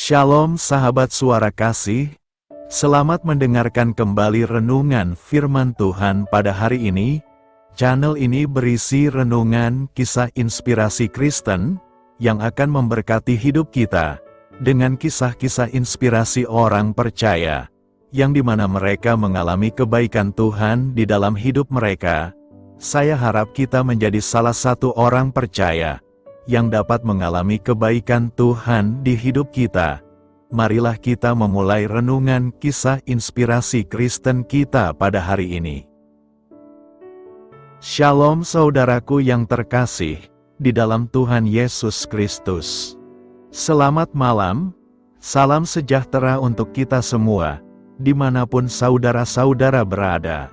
Shalom sahabat suara kasih, selamat mendengarkan kembali renungan firman Tuhan pada hari ini. Channel ini berisi renungan kisah inspirasi Kristen, yang akan memberkati hidup kita, dengan kisah-kisah inspirasi orang percaya, yang dimana mereka mengalami kebaikan Tuhan di dalam hidup mereka. Saya harap kita menjadi salah satu orang percaya, yang dapat mengalami kebaikan Tuhan di hidup kita. Marilah kita memulai renungan kisah inspirasi Kristen kita pada hari ini. Shalom saudaraku yang terkasih, di dalam Tuhan Yesus Kristus. Selamat malam, salam sejahtera untuk kita semua, dimanapun saudara-saudara berada.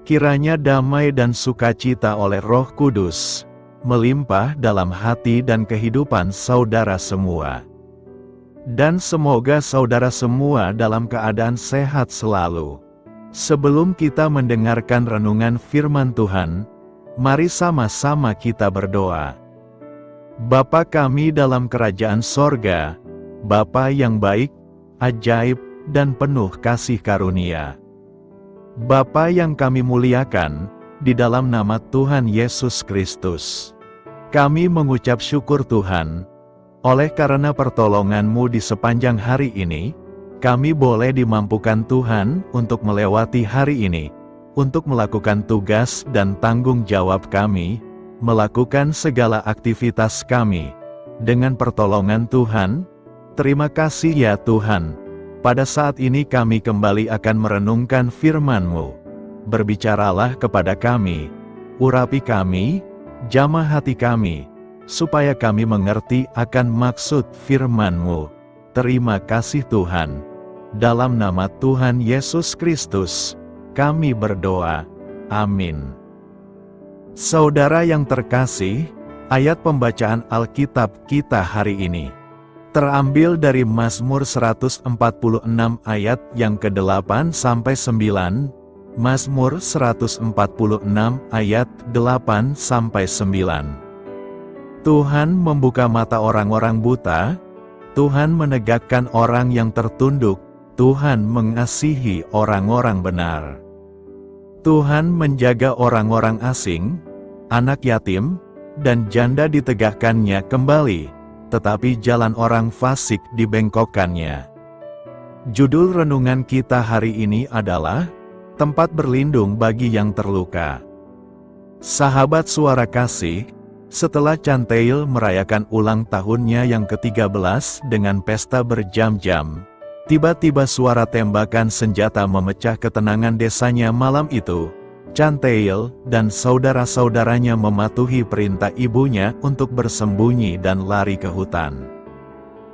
Kiranya damai dan sukacita oleh Roh Kudus melimpah dalam hati dan kehidupan saudara semua. Dan semoga saudara semua dalam keadaan sehat selalu. Sebelum kita mendengarkan renungan firman Tuhan, mari sama-sama kita berdoa. Bapa kami dalam kerajaan sorga, Bapa yang baik, ajaib, dan penuh kasih karunia. Bapa yang kami muliakan, di dalam nama Tuhan Yesus Kristus, kami mengucap syukur Tuhan, oleh karena pertolongan-Mu di sepanjang hari ini, kami boleh dimampukan Tuhan untuk melewati hari ini, untuk melakukan tugas dan tanggung jawab kami, melakukan segala aktivitas kami. Dengan pertolongan Tuhan, terima kasih ya Tuhan. Pada saat ini kami kembali akan merenungkan firman-Mu. Berbicaralah kepada kami, urapi kami, jamah hati kami, supaya kami mengerti akan maksud firman-Mu. Terima kasih Tuhan. Dalam nama Tuhan Yesus Kristus, kami berdoa. Amin. Saudara yang terkasih, ayat pembacaan Alkitab kita hari ini terambil dari Mazmur 146 ayat yang ke-8 sampai 9. Mazmur 146 ayat 8 sampai 9. Tuhan membuka mata orang-orang buta, Tuhan menegakkan orang yang tertunduk, Tuhan mengasihi orang-orang benar. Tuhan menjaga orang-orang asing, anak yatim, dan janda ditegakkannya kembali, tetapi jalan orang fasik dibengkokkannya. Judul renungan kita hari ini adalah tempat berlindung bagi yang terluka. Sahabat suara kasih, setelah Chanteil merayakan ulang tahunnya yang ke-13 dengan pesta berjam-jam, tiba-tiba suara tembakan senjata memecah ketenangan desanya malam itu. Chanteil dan saudara-saudaranya mematuhi perintah ibunya untuk bersembunyi dan lari ke hutan.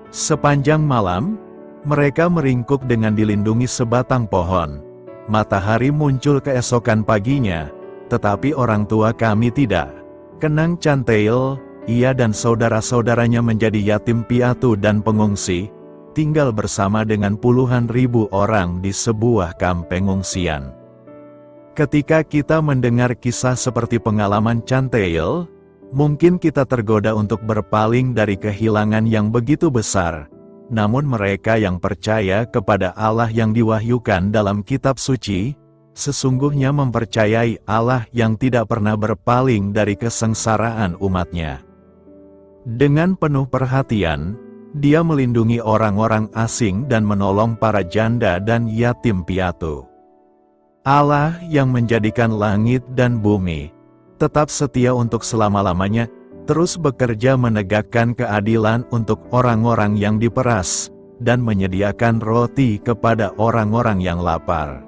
Sepanjang malam, mereka meringkuk dengan dilindungi sebatang pohon. Matahari muncul keesokan paginya, tetapi orang tua kami tidak. Kenang Chanteil, ia dan saudara-saudaranya menjadi yatim piatu dan pengungsi, tinggal bersama dengan puluhan ribu orang di sebuah kamp pengungsian. Ketika kita mendengar kisah seperti pengalaman Chanteil, mungkin kita tergoda untuk berpaling dari kehilangan yang begitu besar. Namun mereka yang percaya kepada Allah yang diwahyukan dalam kitab suci, sesungguhnya mempercayai Allah yang tidak pernah berpaling dari kesengsaraan umatnya. Dengan penuh perhatian, Dia melindungi orang-orang asing dan menolong para janda dan yatim piatu. Allah yang menjadikan langit dan bumi, tetap setia untuk selama-lamanya, terus bekerja menegakkan keadilan untuk orang-orang yang diperas, dan menyediakan roti kepada orang-orang yang lapar.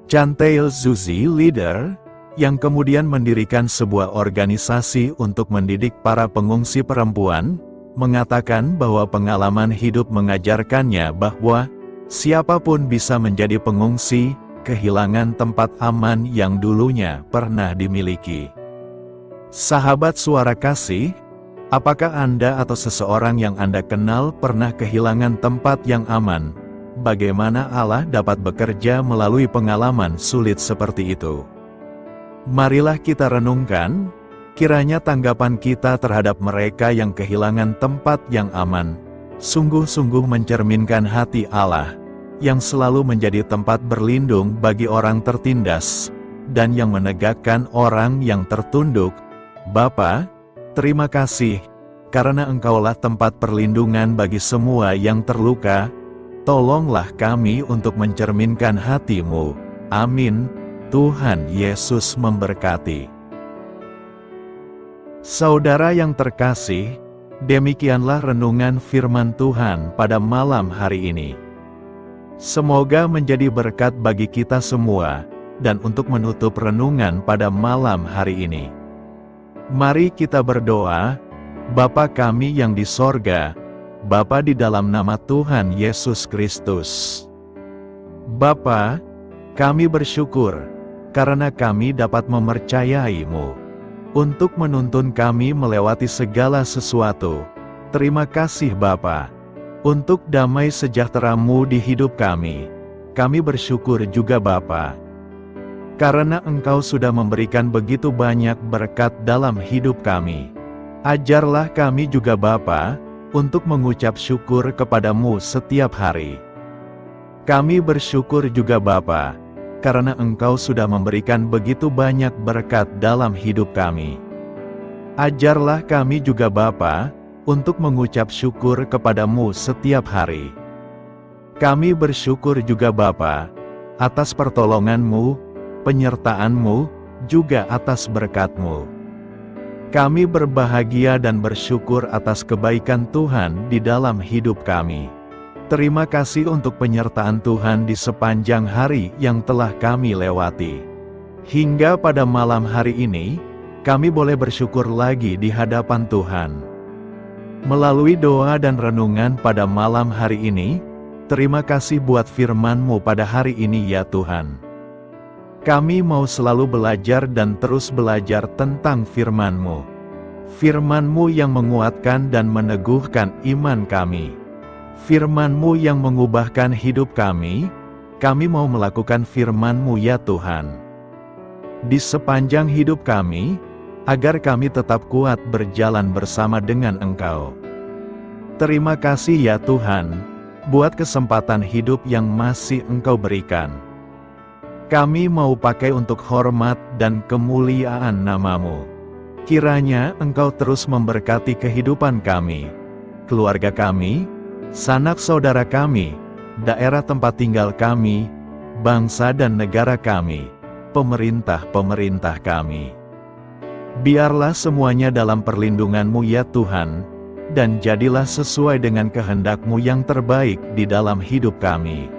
Chanteil Zuzi, leader, yang kemudian mendirikan sebuah organisasi untuk mendidik para pengungsi perempuan, mengatakan bahwa pengalaman hidup mengajarkannya bahwa siapapun bisa menjadi pengungsi, kehilangan tempat aman yang dulunya pernah dimiliki. Sahabat suara kasih, apakah Anda atau seseorang yang Anda kenal pernah kehilangan tempat yang aman? Bagaimana Allah dapat bekerja melalui pengalaman sulit seperti itu? Marilah kita renungkan, kiranya tanggapan kita terhadap mereka yang kehilangan tempat yang aman, sungguh-sungguh mencerminkan hati Allah, yang selalu menjadi tempat berlindung bagi orang tertindas, dan yang menegakkan orang yang tertunduk. Bapa, terima kasih, karena Engkaulah tempat perlindungan bagi semua yang terluka. Tolonglah kami untuk mencerminkan hati-Mu. Amin. Tuhan Yesus memberkati. Saudara yang terkasih, demikianlah renungan firman Tuhan pada malam hari ini. Semoga menjadi berkat bagi kita semua, dan untuk menutup renungan pada malam hari ini, mari kita berdoa. Bapa kami yang di sorga, Bapa di dalam nama Tuhan Yesus Kristus. Bapa, kami bersyukur, karena kami dapat mempercayai-Mu untuk menuntun kami melewati segala sesuatu. Terima kasih Bapa, untuk damai sejahtera-Mu di hidup kami. Kami bersyukur juga Bapa, karena Engkau sudah memberikan begitu banyak berkat dalam hidup kami. Ajarlah kami juga Bapa, untuk mengucap syukur kepada-Mu setiap hari. Kami bersyukur juga Bapa, karena Engkau sudah memberikan begitu banyak berkat dalam hidup kami. Ajarlah kami juga Bapa, untuk mengucap syukur kepada-Mu setiap hari. Kami bersyukur juga Bapa, atas pertolongan-Mu, penyertaan-Mu, juga atas berkat-Mu. Kami berbahagia dan bersyukur atas kebaikan Tuhan di dalam hidup kami. Terima kasih untuk penyertaan Tuhan di sepanjang hari yang telah kami lewati. Hingga pada malam hari ini, kami boleh bersyukur lagi di hadapan Tuhan. Melalui doa dan renungan pada malam hari ini, terima kasih buat firman-Mu pada hari ini ya Tuhan. Kami mau selalu belajar dan terus belajar tentang firman-Mu. Firman-Mu yang menguatkan dan meneguhkan iman kami. Firman-Mu yang mengubahkan hidup kami mau melakukan firman-Mu ya Tuhan. Di sepanjang hidup kami, agar kami tetap kuat berjalan bersama dengan Engkau. Terima kasih ya Tuhan, buat kesempatan hidup yang masih Engkau berikan. Kami mau pakai untuk hormat dan kemuliaan nama-Mu. Kiranya Engkau terus memberkati kehidupan kami, keluarga kami, sanak saudara kami, daerah tempat tinggal kami, bangsa dan negara kami, pemerintah-pemerintah kami. Biarlah semuanya dalam perlindungan-Mu ya Tuhan, dan jadilah sesuai dengan kehendak-Mu yang terbaik di dalam hidup kami.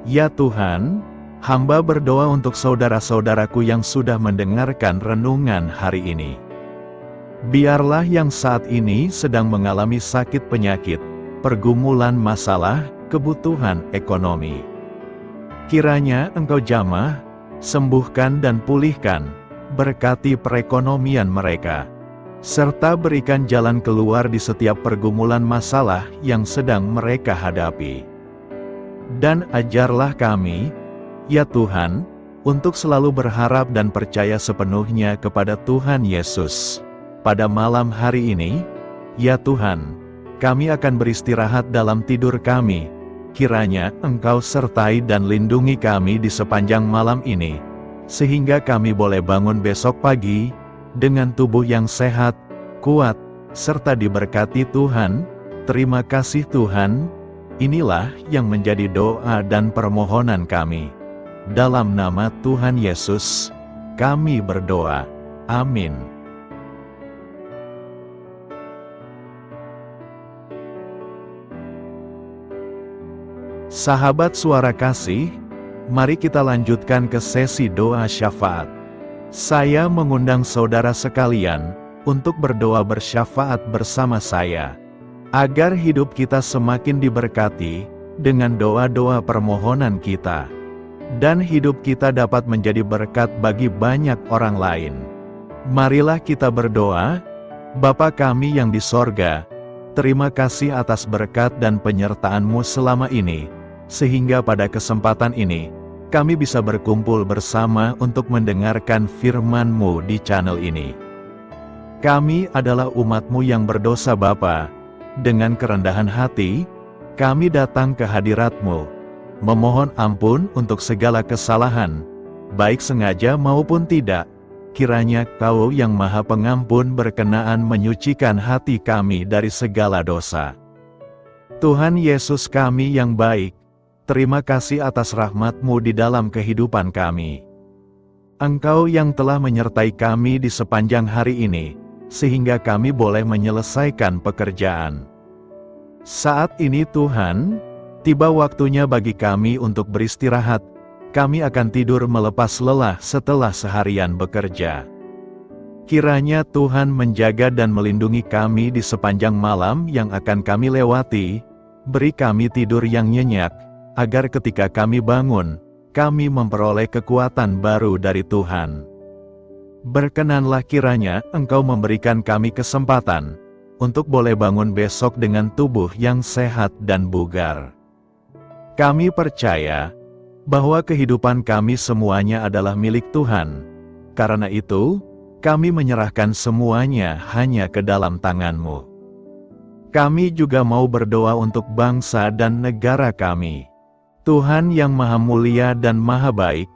Ya Tuhan, hamba berdoa untuk saudara-saudaraku yang sudah mendengarkan renungan hari ini. Biarlah yang saat ini sedang mengalami sakit penyakit, pergumulan masalah, kebutuhan ekonomi. Kiranya Engkau jamah, sembuhkan dan pulihkan, berkati perekonomian mereka, serta berikan jalan keluar di setiap pergumulan masalah yang sedang mereka hadapi. Dan ajarlah kami, ya Tuhan, untuk selalu berharap dan percaya sepenuhnya kepada Tuhan Yesus. Pada malam hari ini, ya Tuhan, kami akan beristirahat dalam tidur kami. Kiranya Engkau sertai dan lindungi kami di sepanjang malam ini, sehingga kami boleh bangun besok pagi, dengan tubuh yang sehat, kuat, serta diberkati Tuhan. Terima kasih Tuhan. Inilah yang menjadi doa dan permohonan kami. Dalam nama Tuhan Yesus, kami berdoa. Amin. Sahabat Suara Kasih, mari kita lanjutkan ke sesi doa syafaat. Saya mengundang saudara sekalian untuk berdoa bersyafaat bersama saya, agar hidup kita semakin diberkati dengan doa-doa permohonan kita, dan hidup kita dapat menjadi berkat bagi banyak orang lain. Marilah kita berdoa. Bapa kami yang di sorga, terima kasih atas berkat dan penyertaan-Mu selama ini, sehingga pada kesempatan ini, kami bisa berkumpul bersama untuk mendengarkan firman-Mu di channel ini. Kami adalah umat-Mu yang berdosa Bapa, dengan kerendahan hati, kami datang ke hadirat-Mu, memohon ampun untuk segala kesalahan, baik sengaja maupun tidak. Kiranya Kau yang Maha Pengampun berkenaan menyucikan hati kami dari segala dosa. Tuhan Yesus kami yang baik, terima kasih atas rahmat-Mu di dalam kehidupan kami. Engkau yang telah menyertai kami di sepanjang hari ini, sehingga kami boleh menyelesaikan pekerjaan. Saat ini Tuhan, tiba waktunya bagi kami untuk beristirahat. Kami akan tidur melepas lelah setelah seharian bekerja. Kiranya Tuhan menjaga dan melindungi kami di sepanjang malam yang akan kami lewati. Beri kami tidur yang nyenyak, agar ketika kami bangun, kami memperoleh kekuatan baru dari Tuhan. Berkenanlah kiranya Engkau memberikan kami kesempatan untuk boleh bangun besok dengan tubuh yang sehat dan bugar. Kami percaya bahwa kehidupan kami semuanya adalah milik Tuhan. Karena itu, kami menyerahkan semuanya hanya ke dalam tangan-Mu. Kami juga mau berdoa untuk bangsa dan negara kami. Tuhan yang Maha Mulia dan Maha Baik,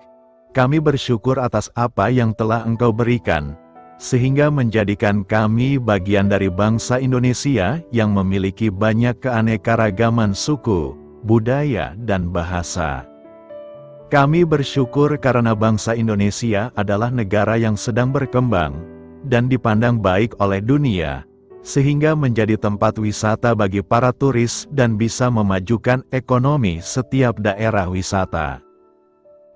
kami bersyukur atas apa yang telah Engkau berikan, sehingga menjadikan kami bagian dari bangsa Indonesia yang memiliki banyak keanekaragaman suku, budaya, dan bahasa. Kami bersyukur karena bangsa Indonesia adalah negara yang sedang berkembang, dan dipandang baik oleh dunia, sehingga menjadi tempat wisata bagi para turis dan bisa memajukan ekonomi setiap daerah wisata.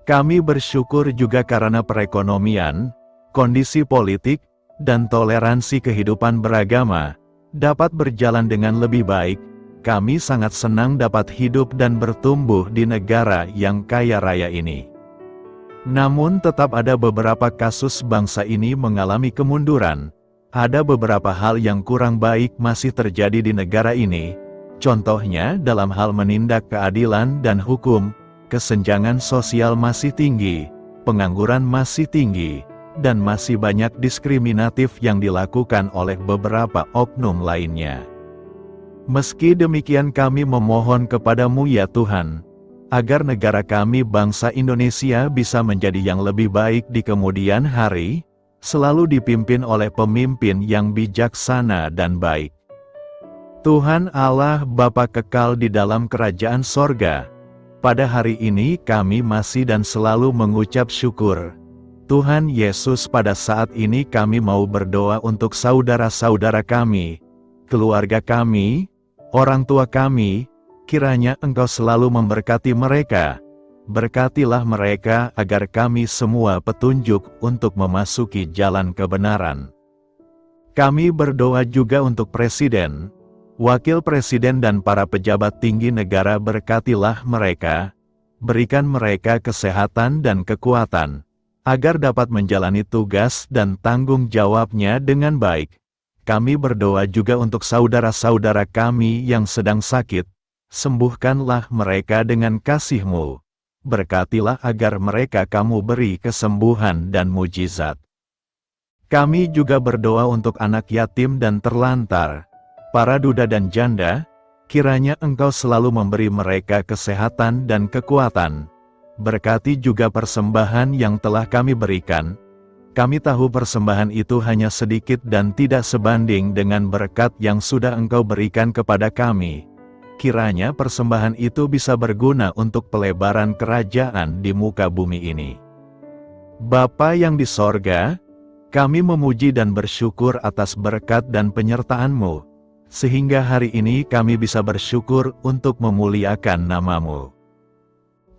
Kami bersyukur juga karena perekonomian, kondisi politik, dan toleransi kehidupan beragama dapat berjalan dengan lebih baik. Kami sangat senang dapat hidup dan bertumbuh di negara yang kaya raya ini. Namun tetap ada beberapa kasus bangsa ini mengalami kemunduran. Ada beberapa hal yang kurang baik masih terjadi di negara ini. Contohnya dalam hal menindak keadilan dan hukum, kesenjangan sosial masih tinggi, pengangguran masih tinggi, dan masih banyak diskriminatif yang dilakukan oleh beberapa oknum lainnya. Meski demikian kami memohon kepada-Mu ya Tuhan, agar negara kami bangsa Indonesia bisa menjadi yang lebih baik di kemudian hari, selalu dipimpin oleh pemimpin yang bijaksana dan baik. Tuhan Allah Bapa kekal di dalam kerajaan sorga, pada hari ini kami masih dan selalu mengucap syukur. Tuhan Yesus, pada saat ini kami mau berdoa untuk saudara-saudara kami, keluarga kami, orang tua kami. Kiranya Engkau selalu memberkati mereka. Berkatilah mereka agar kami semua petunjuk untuk memasuki jalan kebenaran. Kami berdoa juga untuk Presiden, Wakil Presiden dan para pejabat tinggi negara. Berkatilah mereka, berikan mereka kesehatan dan kekuatan, agar dapat menjalani tugas dan tanggung jawabnya dengan baik. Kami berdoa juga untuk saudara-saudara kami yang sedang sakit. Sembuhkanlah mereka dengan kasih-Mu. Berkatilah agar mereka Kamu beri kesembuhan dan mujizat. Kami juga berdoa untuk anak yatim dan terlantar, para duda dan janda. Kiranya Engkau selalu memberi mereka kesehatan dan kekuatan. Berkati juga persembahan yang telah kami berikan. Kami tahu persembahan itu hanya sedikit dan tidak sebanding dengan berkat yang sudah Engkau berikan kepada kami. Kiranya persembahan itu bisa berguna untuk pelebaran kerajaan di muka bumi ini. Bapa yang di sorga, kami memuji dan bersyukur atas berkat dan penyertaan-Mu, sehingga hari ini kami bisa bersyukur untuk memuliakan nama-Mu.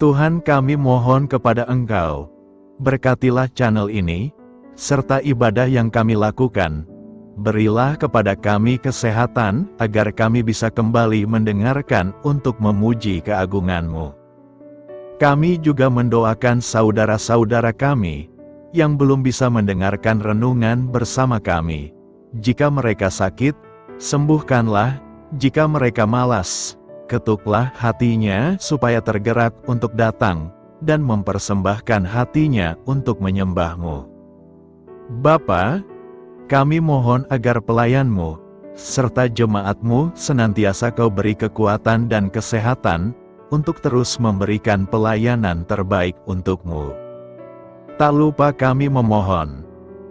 Tuhan, kami mohon kepada Engkau, berkatilah channel ini, serta ibadah yang kami lakukan. Berilah kepada kami kesehatan, agar kami bisa kembali mendengarkan untuk memuji keagungan-Mu. Kami juga mendoakan saudara-saudara kami, yang belum bisa mendengarkan renungan bersama kami. Jika mereka sakit, sembuhkanlah. Jika mereka malas, ketuklah hatinya supaya tergerak untuk datang, dan mempersembahkan hatinya untuk menyembah-Mu. Bapa, kami mohon agar pelayan-Mu, serta jemaat-Mu senantiasa Kau beri kekuatan dan kesehatan, untuk terus memberikan pelayanan terbaik untuk-Mu. Tak lupa kami memohon,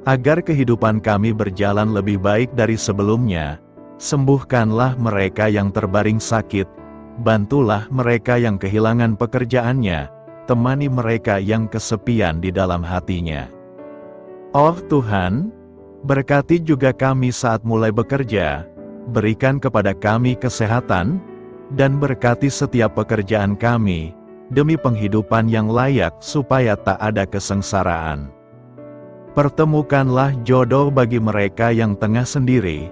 agar kehidupan kami berjalan lebih baik dari sebelumnya. Sembuhkanlah mereka yang terbaring sakit, bantulah mereka yang kehilangan pekerjaannya, temani mereka yang kesepian di dalam hatinya. Oh Tuhan, berkati juga kami saat mulai bekerja, berikan kepada kami kesehatan, dan berkati setiap pekerjaan kami, demi penghidupan yang layak supaya tak ada kesengsaraan. Pertemukanlah jodoh bagi mereka yang tengah sendiri,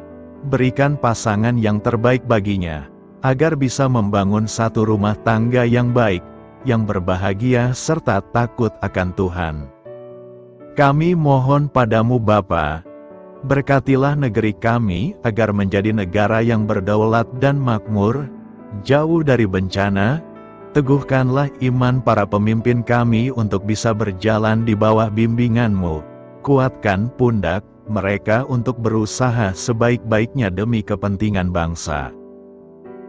berikan pasangan yang terbaik baginya, agar bisa membangun satu rumah tangga yang baik, yang berbahagia serta takut akan Tuhan. Kami mohon padamu Bapa, berkatilah negeri kami agar menjadi negara yang berdaulat dan makmur, jauh dari bencana. Teguhkanlah iman para pemimpin kami untuk bisa berjalan di bawah bimbingan-Mu. Kuatkan pundak mereka untuk berusaha sebaik-baiknya demi kepentingan bangsa.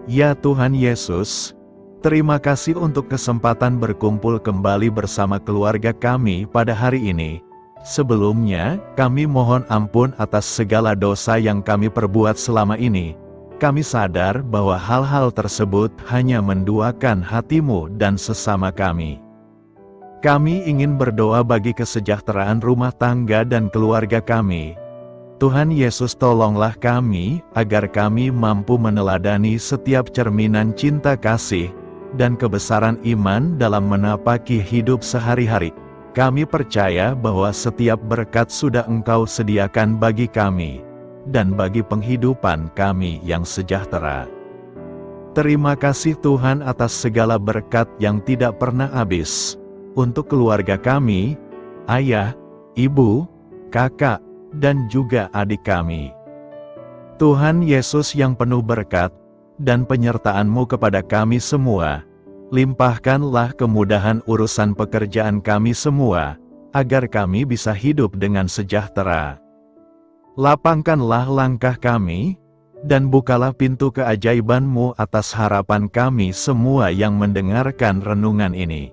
Ya Tuhan Yesus, terima kasih untuk kesempatan berkumpul kembali bersama keluarga kami pada hari ini. Sebelumnya, kami mohon ampun atas segala dosa yang kami perbuat selama ini. Kami sadar bahwa hal-hal tersebut hanya menduakan hati-Mu dan sesama kami. Kami ingin berdoa bagi kesejahteraan rumah tangga dan keluarga kami. Tuhan Yesus, tolonglah kami, agar kami mampu meneladani setiap cerminan cinta kasih, dan kebesaran iman dalam menapaki hidup sehari-hari. Kami percaya bahwa setiap berkat sudah Engkau sediakan bagi kami, dan bagi penghidupan kami yang sejahtera. Terima kasih Tuhan atas segala berkat yang tidak pernah habis, untuk keluarga kami, ayah, ibu, kakak, dan juga adik kami. Tuhan Yesus yang penuh berkat, dan penyertaan-Mu kepada kami semua, limpahkanlah kemudahan urusan pekerjaan kami semua, agar kami bisa hidup dengan sejahtera. Lapangkanlah langkah kami, dan bukalah pintu keajaiban-Mu atas harapan kami semua yang mendengarkan renungan ini.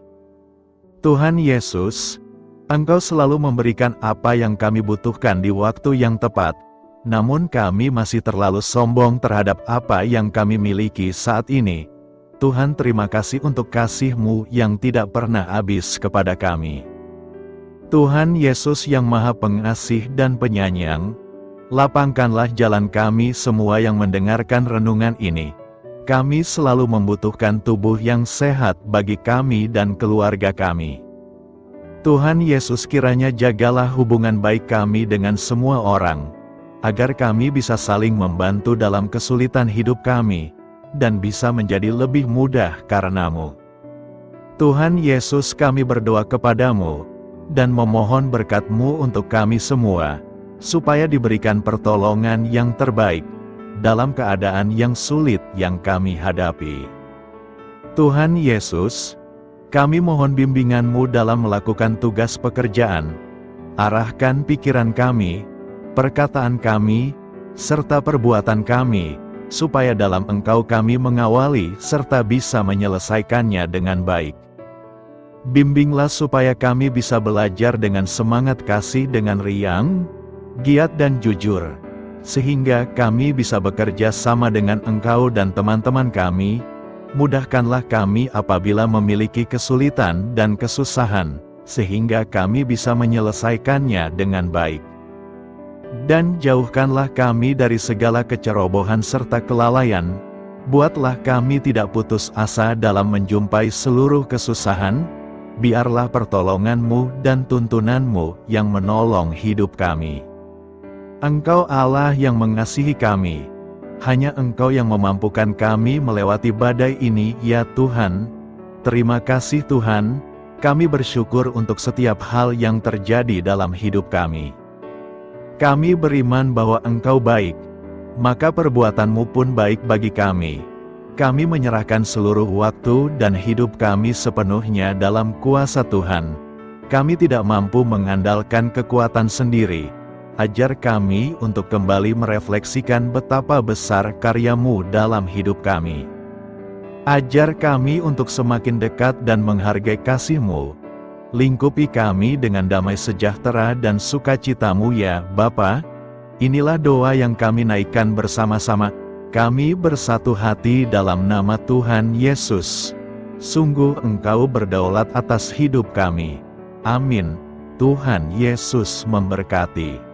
Tuhan Yesus, Engkau selalu memberikan apa yang kami butuhkan di waktu yang tepat, namun kami masih terlalu sombong terhadap apa yang kami miliki saat ini. Tuhan, terima kasih untuk kasih-Mu yang tidak pernah habis kepada kami. Tuhan Yesus yang Maha Pengasih dan Penyayang, lapangkanlah jalan kami semua yang mendengarkan renungan ini. Kami selalu membutuhkan tubuh yang sehat bagi kami dan keluarga kami. Tuhan Yesus, kiranya jagalah hubungan baik kami dengan semua orang, agar kami bisa saling membantu dalam kesulitan hidup kami, dan bisa menjadi lebih mudah karena-Mu. Tuhan Yesus, kami berdoa kepadamu, dan memohon berkat-Mu untuk kami semua, supaya diberikan pertolongan yang terbaik, dalam keadaan yang sulit yang kami hadapi. Tuhan Yesus, kami mohon bimbingan-Mu dalam melakukan tugas pekerjaan. Arahkan pikiran kami, perkataan kami, serta perbuatan kami, supaya dalam Engkau kami mengawali serta bisa menyelesaikannya dengan baik. Bimbinglah supaya kami bisa belajar dengan semangat kasih dengan riang, giat dan jujur, sehingga kami bisa bekerja sama dengan Engkau dan teman-teman kami. Mudahkanlah kami apabila memiliki kesulitan dan kesusahan, sehingga kami bisa menyelesaikannya dengan baik. Dan jauhkanlah kami dari segala kecerobohan serta kelalaian. Buatlah kami tidak putus asa dalam menjumpai seluruh kesusahan. Biarlah pertolongan-Mu dan tuntunan-Mu yang menolong hidup kami. Engkau Allah yang mengasihi kami. Hanya Engkau yang memampukan kami melewati badai ini, ya Tuhan. Terima kasih Tuhan, kami bersyukur untuk setiap hal yang terjadi dalam hidup kami. Kami beriman bahwa Engkau baik, maka perbuatan-Mu pun baik bagi kami. Kami menyerahkan seluruh waktu dan hidup kami sepenuhnya dalam kuasa Tuhan. Kami tidak mampu mengandalkan kekuatan sendiri. ajar kami untuk kembali merefleksikan betapa besar karya-Mu dalam hidup kami. Ajar kami untuk semakin dekat dan menghargai kasih-Mu. Lingkupi kami dengan damai sejahtera dan sukacita-Mu ya Bapa. Inilah doa yang kami naikkan bersama-sama. Kami bersatu hati dalam nama Tuhan Yesus. Sungguh Engkau berdaulat atas hidup kami. Amin. Tuhan Yesus memberkati.